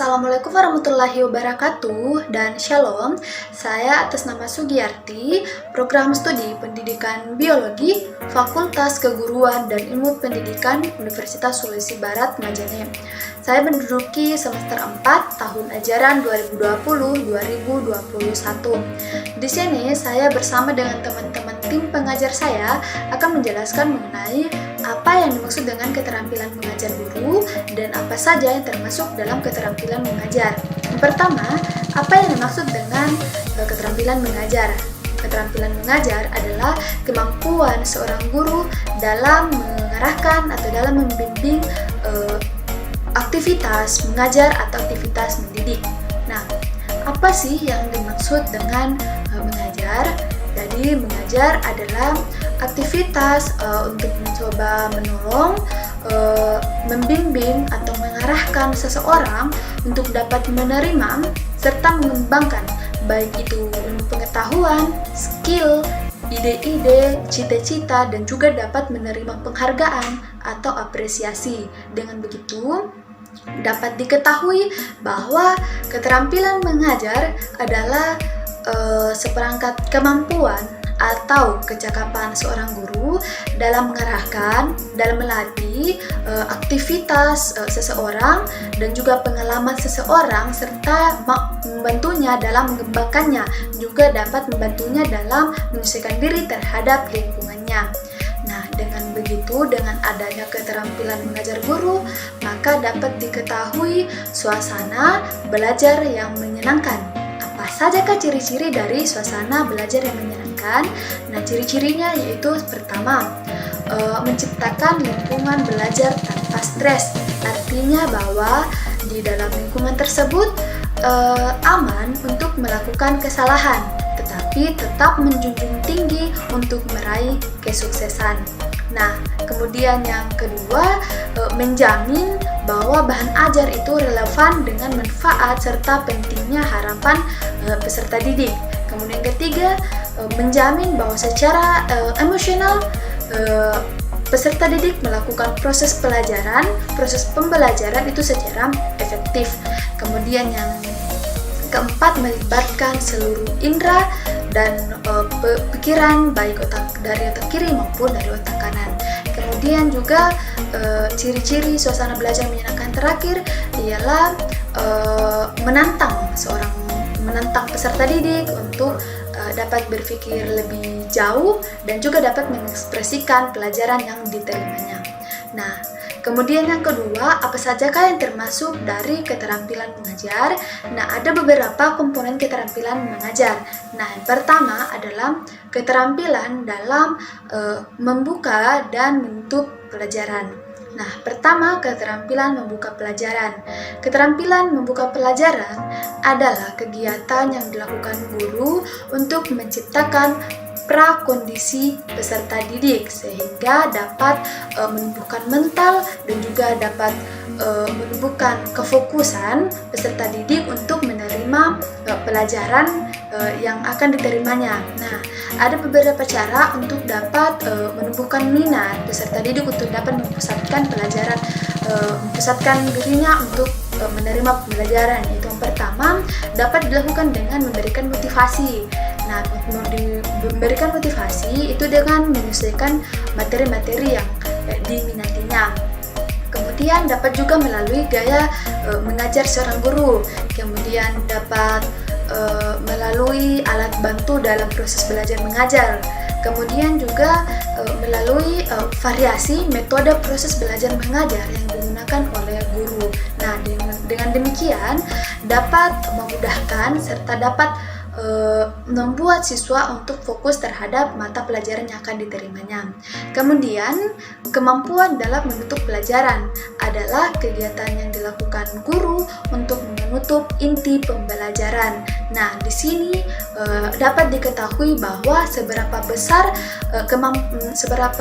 Assalamualaikum warahmatullahi wabarakatuh dan Shalom. Saya atas nama Sugiyarti, Program Studi Pendidikan Biologi, Fakultas Keguruan dan Ilmu Pendidikan Universitas Sulawesi Barat, Majene. Saya menduduki semester 4 tahun ajaran 2020-2021. Di sini saya bersama dengan teman-teman tim pengajar saya akan menjelaskan mengenai apa yang dimaksud dengan keterampilan mengajar guru dan apa saja yang termasuk dalam keterampilan mengajar. Yang pertama, apa yang dimaksud dengan keterampilan mengajar? Keterampilan mengajar adalah kemampuan seorang guru dalam mengarahkan atau dalam membimbing aktivitas mengajar atau aktivitas mendidik. Nah, apa sih yang dimaksud dengan mengajar? Jadi, mengajar adalah aktivitas untuk mencoba menolong, membimbing atau mengarahkan seseorang untuk dapat menerima serta mengembangkan baik itu ilmu pengetahuan, skill, ide-ide, cita-cita, dan juga dapat menerima penghargaan atau apresiasi. Dengan begitu, dapat diketahui bahwa keterampilan mengajar adalah seperangkat kemampuan atau kecakapan seorang guru dalam mengarahkan, dalam melatih aktivitas seseorang dan juga pengalaman seseorang serta membantunya dalam mengembangkannya, juga dapat membantunya dalam menyesuaikan diri terhadap lingkungannya. Nah, dengan begitu, dengan adanya keterampilan mengajar guru, maka dapat diketahui suasana belajar yang menyenangkan. Apa sajakah ciri-ciri dari suasana belajar yang menyenangkan? Nah, ciri-cirinya yaitu pertama, menciptakan lingkungan belajar tanpa stres. Artinya bahwa di dalam lingkungan tersebut aman untuk melakukan kesalahan, tetapi tetap menjunjung tinggi untuk meraih kesuksesan. Nah, kemudian yang kedua, menjamin bahwa bahan ajar itu relevan dengan manfaat serta pentingnya harapan peserta didik. Kemudian ketiga, menjamin bahwa secara emosional peserta didik melakukan proses pembelajaran itu secara efektif. Kemudian yang keempat, melibatkan seluruh indera dan pikiran baik dari otak kiri maupun dari otak kanan. Kemudian juga ciri-ciri suasana belajar menyenangkan terakhir ialah menantang peserta didik untuk dapat berpikir lebih jauh dan juga dapat mengekspresikan pelajaran yang diterimanya. Nah, kemudian yang kedua, apa sajakah yang termasuk dari keterampilan mengajar? Nah, ada beberapa komponen keterampilan mengajar. Nah, yang pertama adalah keterampilan dalam membuka dan menutup pelajaran. Nah, pertama, keterampilan membuka pelajaran. Keterampilan membuka pelajaran adalah kegiatan yang dilakukan guru untuk menciptakan prakondisi peserta didik sehingga dapat menumbuhkan mental dan juga dapat menumbuhkan kefokusan peserta didik untuk menerima pelajaran yang akan diterimanya. Nah, ada beberapa cara untuk dapat menumbuhkan minat peserta didik untuk dapat memusatkan pelajaran, memusatkan dirinya untuk menerima pembelajaran. Itu yang pertama, dapat dilakukan dengan memberikan motivasi. Nah, memberikan motivasi itu dengan menyesuaikan materi-materi yang diminatinya. Kemudian dapat juga melalui gaya mengajar seorang guru. Kemudian dapat melalui alat bantu dalam proses belajar mengajar. Kemudian juga melalui variasi metode proses belajar mengajar yang digunakan oleh guru. Nah, dengan demikian dapat memudahkan serta dapat membuat siswa untuk fokus terhadap mata pelajaran yang akan diterimanya. Kemudian, kemampuan dalam menutup pelajaran adalah kegiatan yang dilakukan guru untuk menutup inti pembelajaran. Nah, di sini dapat diketahui bahwa seberapa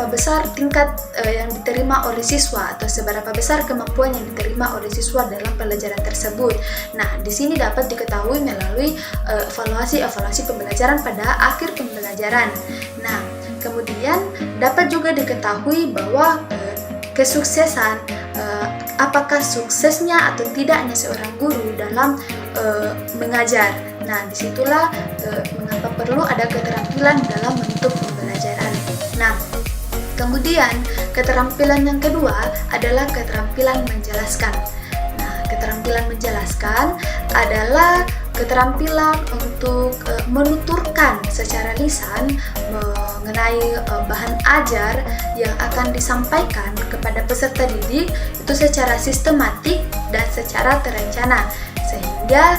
besar tingkat yang diterima oleh siswa atau seberapa besar kemampuan yang diterima oleh siswa dalam pelajaran tersebut. Nah, di sini dapat diketahui melalui evaluasi pembelajaran pada akhir pembelajaran. Nah, kemudian dapat juga diketahui bahwa kesuksesan apakah suksesnya atau tidaknya seorang guru dalam mengajar. Nah, disitulah mengapa perlu ada keterampilan dalam bentuk pembelajaran. Nah, kemudian keterampilan yang kedua adalah keterampilan menjelaskan. Nah, keterampilan menjelaskan adalah keterampilan untuk menuturkan secara lisan mengenai bahan ajar yang akan disampaikan kepada peserta didik itu secara sistematik dan secara terencana, sehingga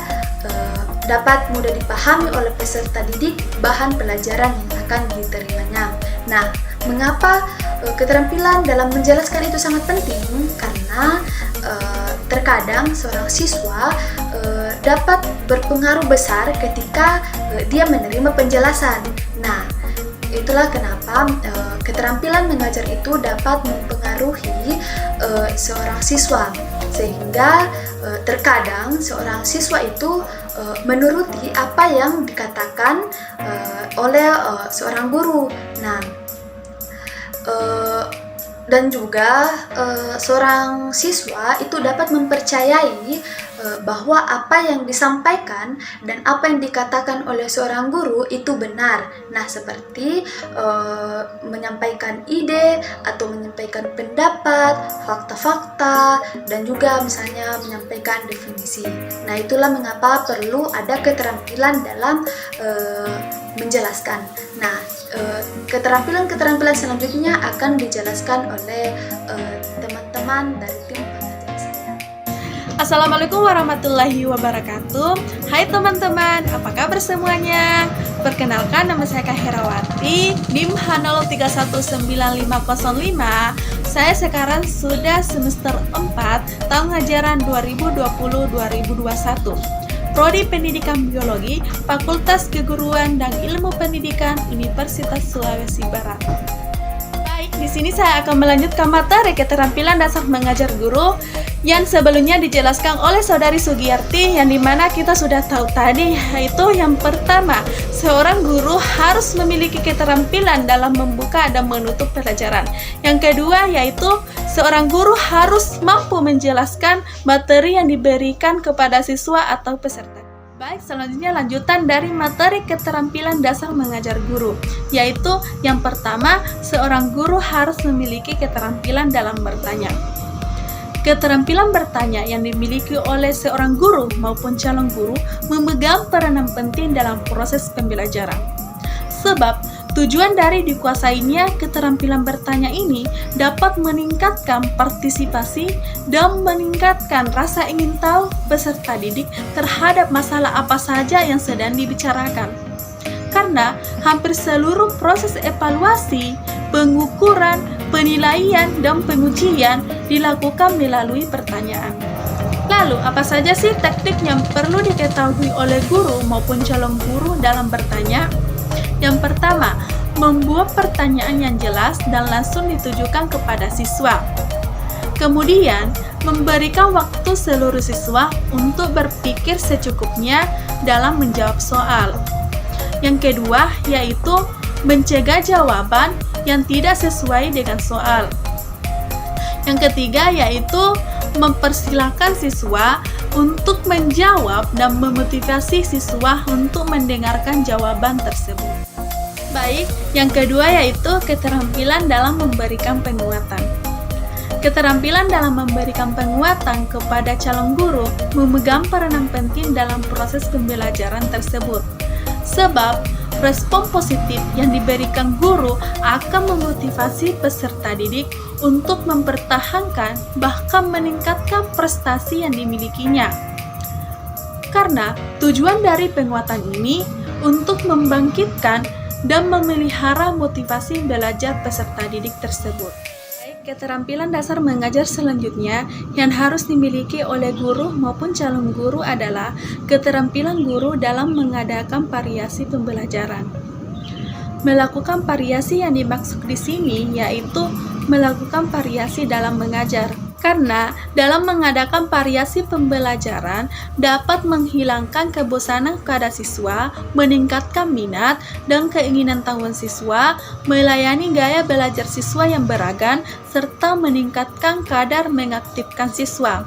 dapat mudah dipahami oleh peserta didik bahan pelajaran yang akan diterimanya. Nah, mengapa keterampilan dalam menjelaskan itu sangat penting? Karena terkadang seorang siswa dapat berpengaruh besar ketika dia menerima penjelasan. Nah, itulah kenapa keterampilan mengajar itu dapat mempengaruhi seorang siswa, sehingga terkadang seorang siswa itu menuruti apa yang dikatakan oleh seorang guru. Nah, dan juga seorang siswa itu dapat mempercayai bahwa apa yang disampaikan dan apa yang dikatakan oleh seorang guru itu benar. Nah, seperti menyampaikan ide atau menyampaikan pendapat, fakta-fakta, dan juga misalnya menyampaikan definisi. Nah, itulah mengapa perlu ada keterampilan dalam menjelaskan. Nah, keterampilan-keterampilan selanjutnya akan dijelaskan oleh teman-teman dari tim pengajar saya. Assalamualaikum warahmatullahi wabarakatuh. Hai teman-teman, apa kabar semuanya? Perkenalkan, nama saya Kak Herawati, NIM H03195505. Saya sekarang sudah semester 4 tahun ajaran 2020-2021. Prodi Pendidikan Biologi, Fakultas Keguruan dan Ilmu Pendidikan Universitas Sulawesi Barat. Baik, di sini saya akan melanjutkan materi keterampilan dasar mengajar guru yang sebelumnya dijelaskan oleh Saudari Sugiyarti, yang dimana kita sudah tahu tadi, yaitu yang pertama, seorang guru harus memiliki keterampilan dalam membuka dan menutup pelajaran. Yang kedua, yaitu seorang guru harus mampu menjelaskan materi yang diberikan kepada siswa atau peserta. Baik, selanjutnya lanjutan dari materi keterampilan dasar mengajar guru, yaitu yang pertama, seorang guru harus memiliki keterampilan dalam bertanya. Keterampilan bertanya yang dimiliki oleh seorang guru maupun calon guru memegang peranan penting dalam proses pembelajaran. Sebab tujuan dari dikuasainya keterampilan bertanya ini dapat meningkatkan partisipasi dan meningkatkan rasa ingin tahu peserta didik terhadap masalah apa saja yang sedang dibicarakan. Karena hampir seluruh proses evaluasi, pengukuran, penilaian, dan pengujian dilakukan melalui pertanyaan. Lalu, apa saja sih teknik yang perlu diketahui oleh guru maupun calon guru dalam bertanya? Yang pertama, membuat pertanyaan yang jelas dan langsung ditujukan kepada siswa. Kemudian, memberikan waktu seluruh siswa untuk berpikir secukupnya dalam menjawab soal. Yang kedua, yaitu mencegah jawaban yang tidak sesuai dengan soal. Yang ketiga, yaitu mempersilahkan siswa untuk menjawab dan memotivasi siswa untuk mendengarkan jawaban tersebut. Baik, yang kedua yaitu keterampilan dalam memberikan penguatan. Keterampilan dalam memberikan penguatan kepada calon guru memegang peranan penting dalam proses pembelajaran tersebut. Sebab, respon positif yang diberikan guru akan memotivasi peserta didik untuk mempertahankan bahkan meningkatkan prestasi yang dimilikinya. Karena tujuan dari penguatan ini untuk membangkitkan dan memelihara motivasi belajar peserta didik tersebut. Keterampilan dasar mengajar selanjutnya yang harus dimiliki oleh guru maupun calon guru adalah keterampilan guru dalam mengadakan variasi pembelajaran. Melakukan variasi yang dimaksud di sini yaitu melakukan variasi dalam mengajar. Karena dalam mengadakan variasi pembelajaran dapat menghilangkan kebosanan pada siswa, meningkatkan minat dan keinginan tahuan siswa, melayani gaya belajar siswa yang beragam, serta meningkatkan kadar mengaktifkan siswa.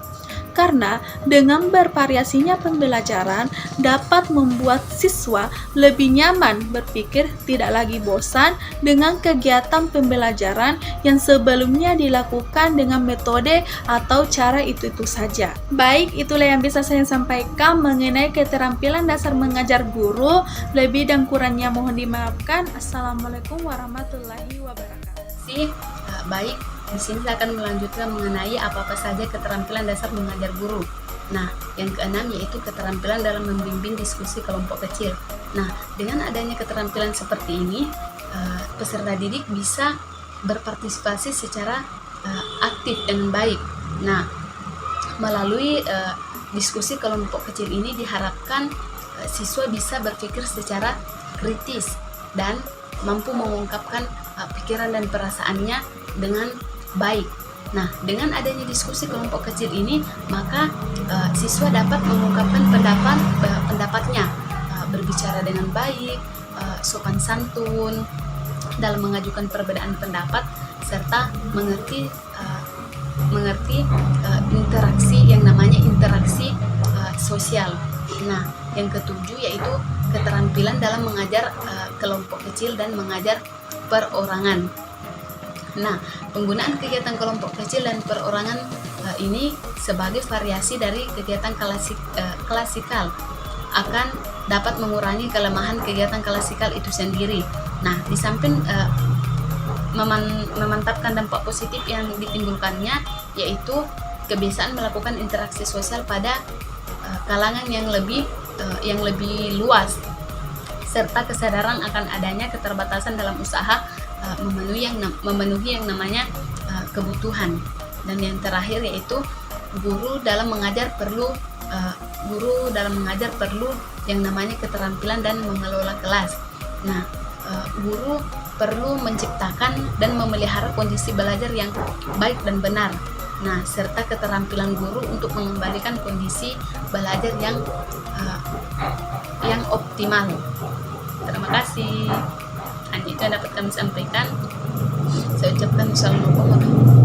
Karena dengan bervariasinya pembelajaran dapat membuat siswa lebih nyaman berpikir, tidak lagi bosan dengan kegiatan pembelajaran yang sebelumnya dilakukan dengan metode atau cara itu-itu saja. Baik, itulah yang bisa saya sampaikan mengenai keterampilan dasar mengajar guru. Lebih dan kurangnya mohon dimaafkan. Assalamualaikum warahmatullahi wabarakatuh. Baik, di sini saya akan melanjutkan mengenai apa-apa saja keterampilan dasar mengajar guru. Nah, yang keenam yaitu keterampilan dalam membimbing diskusi kelompok kecil. Nah, dengan adanya keterampilan seperti ini, peserta didik bisa berpartisipasi secara aktif dengan baik. Nah, melalui diskusi kelompok kecil ini diharapkan siswa bisa berpikir secara kritis dan mampu mengungkapkan pikiran dan perasaannya dengan baik. Nah, dengan adanya diskusi kelompok kecil ini, maka siswa dapat mengungkapkan pendapatnya, berbicara dengan baik, sopan santun dalam mengajukan perbedaan pendapat, serta mengerti interaksi yang namanya interaksi sosial. Nah, yang ketujuh yaitu keterampilan dalam mengajar kelompok kecil dan mengajar perorangan. Nah, penggunaan kegiatan kelompok kecil dan perorangan ini sebagai variasi dari kegiatan klasikal akan dapat mengurangi kelemahan kegiatan klasikal itu sendiri. Nah, di samping memantapkan dampak positif yang ditimbulkannya, yaitu kebiasaan melakukan interaksi sosial pada kalangan yang lebih luas, serta kesadaran akan adanya keterbatasan dalam usaha memenuhi yang namanya kebutuhan. Dan yang terakhir yaitu guru dalam mengajar perlu yang namanya keterampilan dan mengelola kelas. Nah, guru perlu menciptakan dan memelihara kondisi belajar yang baik dan benar. Nah, serta keterampilan guru untuk mengembalikan kondisi belajar yang optimal. Terima kasih. Hanya itu yang dapat kami sampaikan. Saya ucapkan assalamualaikum warahmatullahi wabarakatuh.